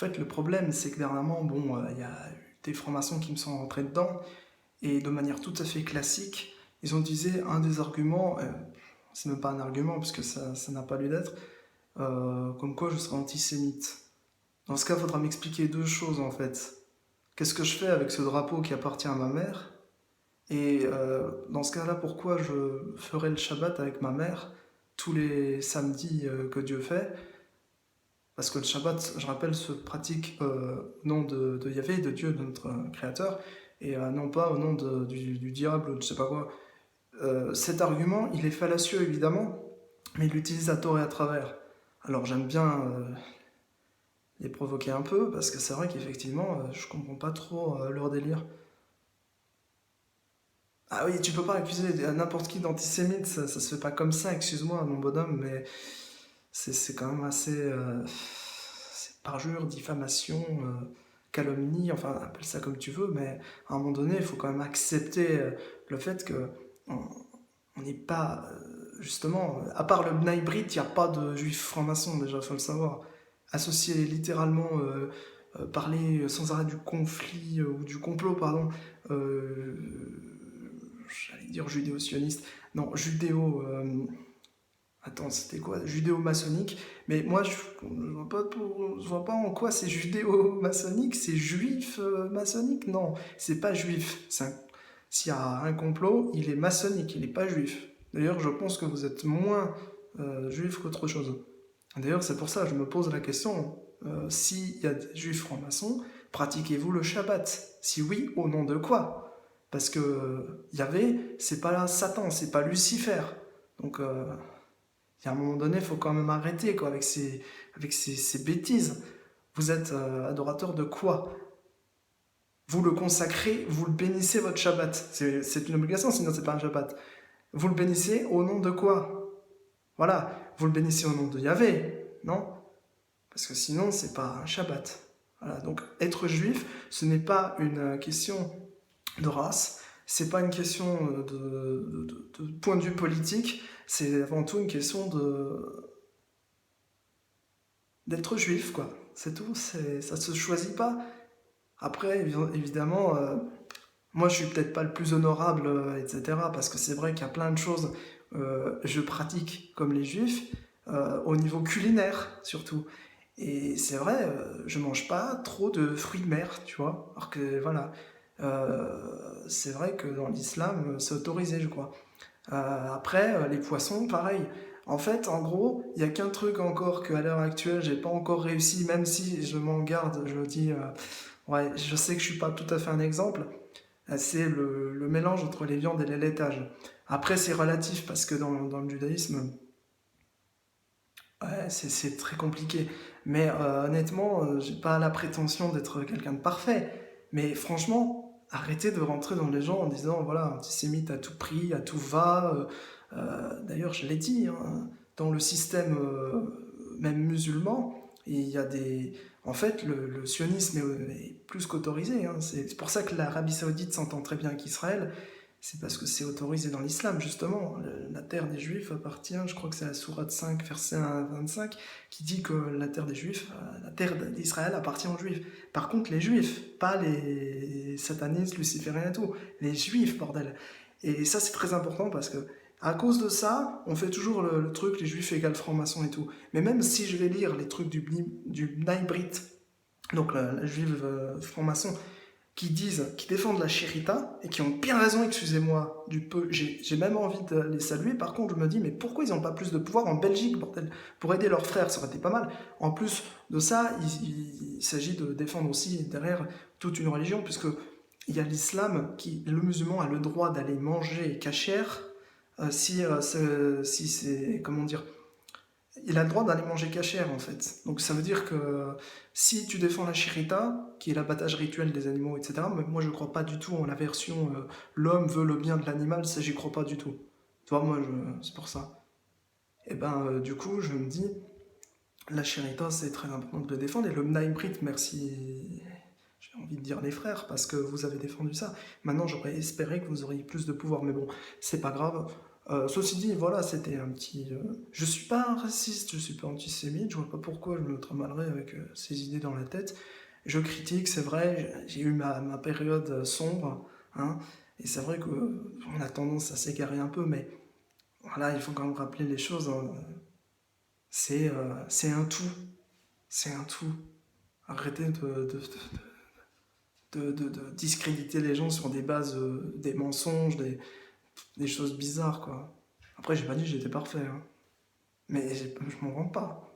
fait, le problème, c'est que dernièrement, bon, il y a eu des francs-maçons qui me sont rentrés dedans, et de manière tout à fait classique, ils ont utilisé un des arguments, c'est même pas un argument, parce que ça n'a pas lieu d'être, comme quoi je serais antisémite. Dans ce cas, il faudra m'expliquer deux choses, en fait. Qu'est-ce que je fais avec ce drapeau qui appartient à ma mère? Et dans ce cas-là, pourquoi je ferais le Shabbat avec ma mère tous les samedis que Dieu fait? Parce que le Shabbat, je rappelle, se pratique au nom de Yahvé, de Dieu, de notre Créateur, et non pas au nom du diable ou de je sais pas quoi. Cet argument, il est fallacieux évidemment, mais il l'utilise à tort et à travers. Alors j'aime bien les provoquer un peu, parce que c'est vrai qu'effectivement, je comprends pas trop leur délire. Ah oui, tu peux pas accuser n'importe qui d'antisémite, ça se fait pas comme ça, excuse-moi mon bonhomme, mais c'est quand même assez... c'est parjure, diffamation, calomnie, enfin appelle ça comme tu veux, mais à un moment donné, il faut quand même accepter le fait que on n'est pas... justement, à part le Bnai Brit, il n'y a pas de juifs francs-maçons déjà, il faut le savoir. Associer littéralement, parler sans arrêt du conflit, ou du complot, pardon, j'allais dire judéo-sioniste, non, judéo... attends, c'était quoi? Judéo-maçonnique. Mais moi, je vois pas en quoi c'est judéo-maçonnique, c'est juif maçonnique. Non, c'est pas juif. S'il y a un complot, il est maçonnique, il n'est pas juif. D'ailleurs, je pense que vous êtes moins juif qu'autre chose. D'ailleurs, c'est pour ça que je me pose la question, s'il y a des juifs francs-maçons, pratiquez-vous le Shabbat? Si oui, au nom de quoi? Parce que Yahvé, c'est pas Satan, c'est pas Lucifer. Donc, il y a un moment donné, il faut quand même arrêter quoi, avec ces bêtises. Vous êtes adorateur de quoi? Vous le consacrez, vous le bénissez votre Shabbat. C'est une obligation, sinon c'est pas un Shabbat. Vous le bénissez au nom de quoi? Voilà, vous le bénissez au nom de Yahvé, non? Parce que sinon, c'est pas un Shabbat. Voilà, donc être juif, ce n'est pas une question de race, c'est pas une question de point de vue politique, c'est avant tout une question d'être juif, quoi. C'est tout, ça se choisit pas. Après, évidemment, moi je suis peut-être pas le plus honorable, etc. Parce que c'est vrai qu'il y a plein de choses, je pratique comme les juifs, au niveau culinaire surtout. Et c'est vrai, je mange pas trop de fruits de mer, tu vois. Alors que voilà, c'est vrai que dans l'islam, c'est autorisé, je crois. Après, les poissons, pareil. En fait, en gros, il n'y a qu'un truc encore qu'à l'heure actuelle, j'ai pas encore réussi, même si je m'en garde, je le dis, ouais, je sais que je suis pas tout à fait un exemple, c'est le mélange entre les viandes et les laitages. Après, c'est relatif, parce que dans le judaïsme, ouais, c'est très compliqué. Mais honnêtement, j'ai pas la prétention d'être quelqu'un de parfait. Mais franchement, arrêtez de rentrer dans les gens en disant, voilà, antisémite à tout prix, à tout va. D'ailleurs, je l'ai dit, hein, dans le système même musulman, il y a des... En fait, le sionisme est plus qu'autorisé, hein. C'est pour ça que l'Arabie Saoudite s'entend très bien avec Israël. C'est parce que c'est autorisé dans l'islam, justement. La terre des Juifs appartient, je crois que c'est la sourate 5, verset 1 à 25, qui dit que la terre des Juifs, la terre d'Israël appartient aux Juifs. Par contre, les Juifs, pas les satanistes, lucifériens et tout, les Juifs, bordel. Et ça, c'est très important parce que, à cause de ça, on fait toujours le truc, les Juifs égale francs-maçons et tout. Mais même si je vais lire les trucs du Bnai Brit, donc la juive franc-maçon, qui défendent la chérita et qui ont bien raison, excusez-moi, du peu. J'ai même envie de les saluer. Par contre, je me dis, mais pourquoi ils n'ont pas plus de pouvoir en Belgique, bordel? Pour aider leurs frères, ça aurait été pas mal. En plus de ça, il s'agit de défendre aussi derrière toute une religion, puisque il y a l'islam qui, le musulman a le droit d'aller manger cachère si c'est, comment dire, il a le droit d'aller manger cachère en fait. Donc ça veut dire que si tu défends la shirita, qui est l'abattage rituel des animaux, etc., mais moi je crois pas du tout en la version l'homme veut le bien de l'animal, ça j'y crois pas du tout. Tu vois, c'est pour ça. Et ben du coup, je me dis, la shirita c'est très important de le défendre, et le Mnaï Brit, merci, j'ai envie de dire les frères, parce que vous avez défendu ça. Maintenant j'aurais espéré que vous auriez plus de pouvoir, mais bon, c'est pas grave. Ceci dit, voilà, c'était un petit. Je suis pas un raciste, je suis pas antisémite, je vois pas pourquoi je me trimballerais avec ces idées dans la tête. Je critique, c'est vrai, j'ai eu ma période sombre, hein, et c'est vrai qu'on a tendance à s'égarer un peu, mais voilà, il faut quand même rappeler les choses, hein. C'est un tout, c'est un tout. Arrêtez de discréditer les gens sur des bases, des mensonges, des choses bizarres, quoi. Après, j'ai pas dit que j'étais parfait, hein. Mais je m'en rends pas.